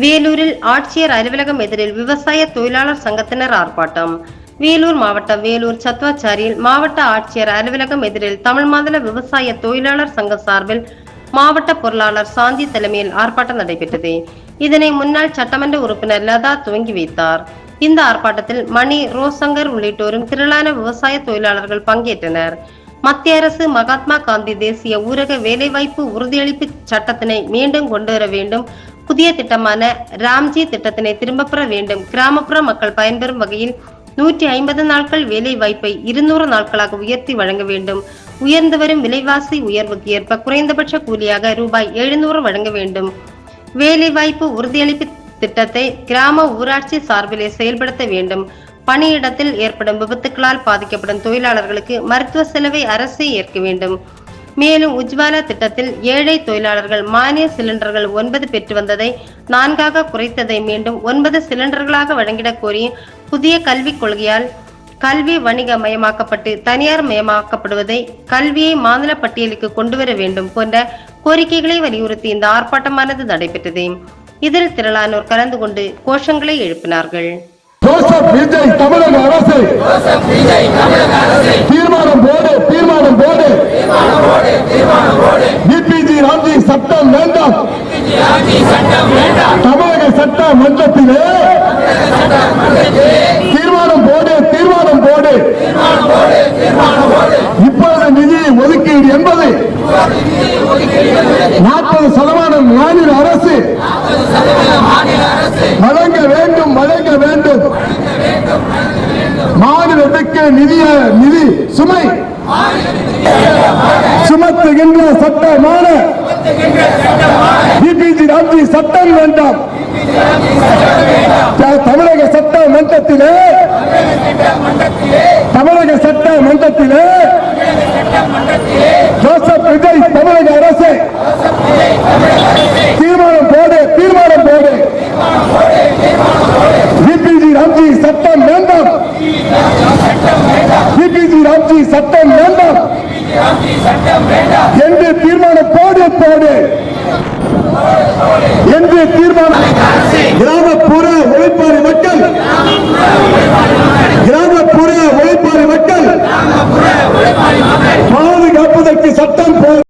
வேலூரில் ஆட்சியர் அலுவலகம் எதிரில் விவசாய தொழிலாளர் சங்கத்தினர் ஆர்ப்பாட்டம். வேலூர் மாவட்டம் வேலூர் சத்வாச்சாரியில் மாவட்ட ஆட்சியர் அலுவலகம் எதிரில் தமிழ் மாநில விவசாய தொழிலாளர் சங்க சார்பில் மாவட்ட பொருளாளர் சாந்தி தலைமையில் ஆர்ப்பாட்டம் நடைபெற்றது. இதனை முன்னாள் சட்டமன்ற உறுப்பினர் லதா துவங்கி வைத்தார். இந்த ஆர்ப்பாட்டத்தில் மணி, ரோசங்கர் உள்ளிட்டோரும் திரளான விவசாய தொழிலாளர்கள் பங்கேற்றனர். மத்திய அரசு மகாத்மா காந்தி தேசிய ஊரக வேலைவாய்ப்பு உறுதியளிப்பு சட்டத்தினை மீண்டும் கொண்டுவர வேண்டும். புதிய திட்டமான ராம்ஜி திட்டத்தினை திரும்ப பெற வேண்டும். கிராமப்புற மக்கள் பயன்பெறும் வகையில் 150 நாட்கள் வேலை வாய்ப்பை 200 நாட்களாக உயர்த்தி வழங்க வேண்டும். உயர்ந்து வரும் விலைவாசி உயர்வுக்கு ஏற்ப குறைந்தபட்ச கூலியாக ரூபாய் 700 வழங்க வேண்டும். வேலைவாய்ப்பு உறுதியளிப்பு திட்டத்தை கிராம ஊராட்சி சார்பிலே செயல்படுத்த வேண்டும். பணியிடத்தில் ஏற்படும் விபத்துக்களால் பாதிக்கப்படும் தொழிலாளர்களுக்கு மருத்துவ செலவை அரசே ஏற்க வேண்டும். மேலும் உஜ்வாலா திட்டத்தில் ஏழை தொழிலாளர்கள் மானிய சிலிண்டர்கள் 9 பெற்று வந்ததை 4ஆக குறைத்ததை மீண்டும் 9 சிலிண்டர்களாக வழங்கிடக் கோரி புதிய கல்விக் கொள்கையால் கல்வி வணிக மயமாக்கப்பட்டு தனியார் மயமாக்கப்படுவதை கல்வியை மாநில பட்டியலுக்கு கொண்டுவர வேண்டும் போன்ற கோரிக்கைகளை வலியுறுத்தி இந்த ஆர்ப்பாட்டமானது நடைபெற்றது. இதில் திரளானோர் கலந்து கொண்டு கோஷங்களை எழுப்பினார்கள். தமிழக அரசு தீர்மானம் போடு, தீர்மானம் போடு. பிபிஜி ராம்ஜி சட்டம் வேண்டாம். தமிழக சட்ட மன்றத்திலே தீர்மானம் போடு, தீர்மானம் போடு. இப்போது நிதி ஒதுக்கீடு என்பது 40% மாநில அரசு வழங்க வேண்டும், வழங்க வேண்டும். மாநிலத்துக்கு நிதி சுமை சுமத்துகின்ற சட்டமான பிபிஜி ராம்ஜி சட்டம் வேண்டாம். தமிழக சட்ட மன்றத்திலே ஜோசப் விஜய் தமிழக அரசு தீர்மானம் போடு, தீர்மானம் போடு. பிபிஜி ராம்ஜி சட்டம் வேண்டாம். பிபிஜி ராம்ஜி சட்டம் வேண்டாம் என்று தீர்மானம் போடு, போடு என்று தீர்மானம்